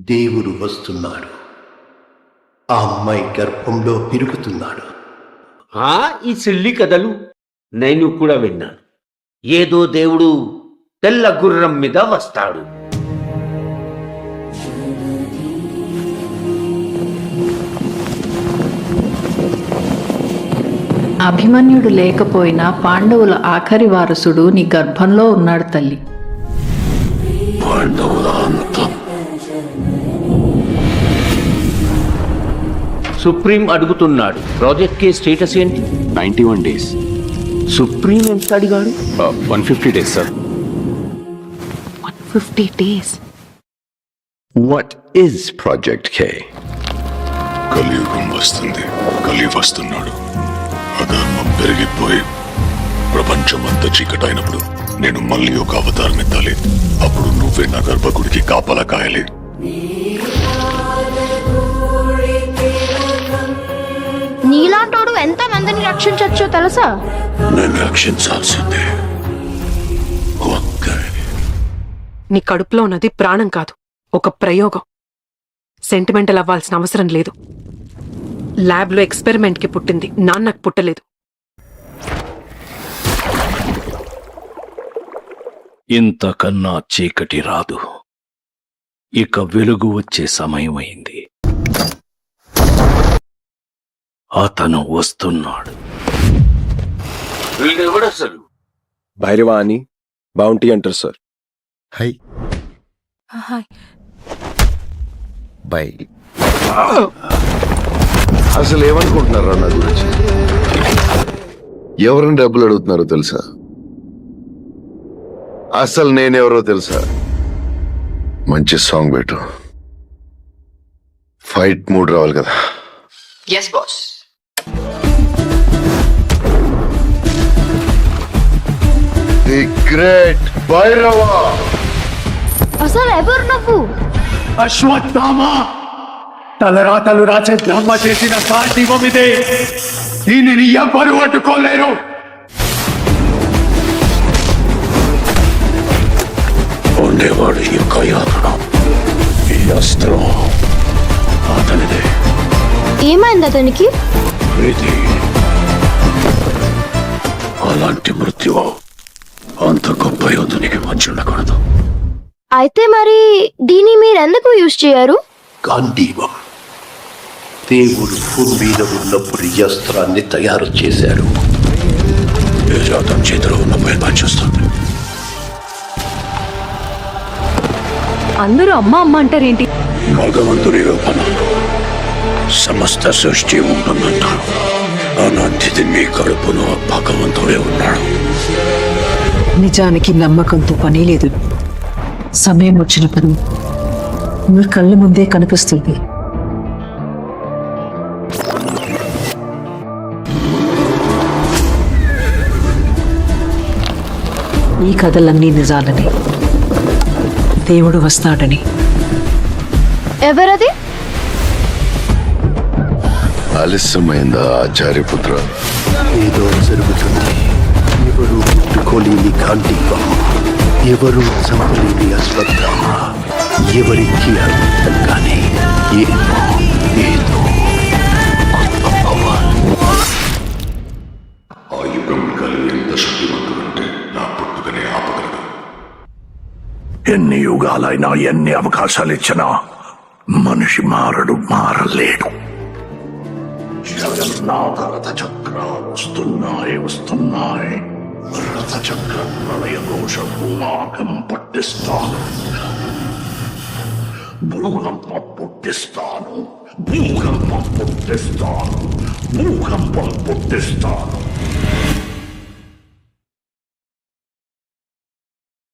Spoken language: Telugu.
దేవుడు వస్తున్నాడు. ఆ అమ్మాయి గర్భంలో పెరుగుతున్నాడు. ఈ సిల్లి కథలు నేను కూడా విన్నాను. ఏదో దేవుడు తెల్ల గుర్రం మీద వస్తాడు. అభిమన్యుడు లేకపోయినా పాండవుల ఆఖరి వారసుడు నీ గర్భంలో ఉన్నాడు తల్లి. సుప్రీం అడుగుతున్నాడు, ప్రాజెక్ట్ కే స్టేటస్ ఏంటి? 91 days. సుప్రీం ఎంత అడిగాడు? 150 days, sir. 150 days. What is Project K? కలియుగం వస్తుంది, కలి వస్తున్నాడు. అధర్మం పెరిగిపోయి ప్రపంచమంతా చీకటైనప్పుడు నేను మళ్ళీ ఒక అవతారం ఎత్తాలి. అప్పుడు నువ్వే నా గర్భగుడికి కాపలా కాయాలి. నీలాంటోడు ఎంత మందిని రక్షించొచ్చో తెలుసా? నేను రక్షించాల్సిందే నీ కడుపులో ఉన్నది ప్రాణం కాదు, ఒక ప్రయోగం. సెంటిమెంటల్ అవ్వాల్సిన అవసరం లేదు. ల్యాబ్లో ఎక్స్పెరిమెంట్కి పుట్టింది, నాన్నకు పుట్టలేదు. ఇంతకన్నా చీకటి రాదు. ఇక వెలుగు వచ్చే సమయం అయింది. అతను వస్తున్నాడు. వీడెవడసలు? భైరవా అని బౌంటీ అంటారు, సార్. Hi bye. అసలు ఏమనుకుంటున్నారా నా గురించి? ఎవరిని డబ్బులు అడుగుతున్నారో తెలుసా? అసలు నేనెవరో తెలుసా? మంచి సాంగ్ పెట్టు. ఫైట్ మూడ్ రావాలి కదా. Yes boss. The great Bhairava. అసలు ఎవరు నువ్వు? అశ్వత్థామ తలరాతలు రాసే బ్రహ్మ చేసిన సాధ్యం ఇదే. దీనిని ఎవ్వరు అడ్డుకోలేరు. ఉండేవాడు యొక్క యాత్ర, ఈ అస్త్రం అతనిదే. ఏమైంది అతనికి? ఇది అలాంటి మృత్యువు అంత గొప్ప యోధునికి మంచి ఉండకూడదు. అయితే మరి దీన్ని మీరెందుకు యూజ్ చేయరు? గాంధీవం దేవుడు భూమి మీద ఉన్నప్పుడు ఈ అస్త్రాన్ని తయారు చేశాడు. ఏ జాతం చేతిలో ఉన్నప్పుడు పనిచేస్తుంది. అందరూ అమ్మ అమ్మ అంటారేంటి? భగవంతుడి రూపణ సమస్త సృష్టి ఉంటుందంటారు. అలాంటిది మీ కడుపులో భగవంతుడే ఉన్నాడు. నిజానికి నమ్మకంతో పని లేదు. సమయం వచ్చినప్పుడు మీ కళ్ళ ముందే కనిపిస్తుంది. ఈ కథలన్నీ నిజాలని, దేవుడు వస్తాడని. ఎవరది? ఆలస్యమైందా ఆచార్యపుత్ర? ఏదో జరుగుతుంది. ఎవరు ముట్టుకోలేని గాంధీవం, ఎవరు చంపలేని అశ్వత్థామ, ఎవరికి అర్థం కానీ ఏదో గొప్ప పవర్. ఆ యుగం కలిగి ఎంత శక్తివంతుడంటే నా పుట్టుకనే ఆపగలడు. ఎన్ని యుగాలైనా ఎన్ని అవకాశాలు ఇచ్చినా మనిషి మారలేడు. జగన్నాథ రథ చక్రాలు వస్తున్నాయి. రథ చక్ర ప్రళయ ఘోష భూమాకం పట్టిస్తాను. భూకంపం పుట్టిస్తాను.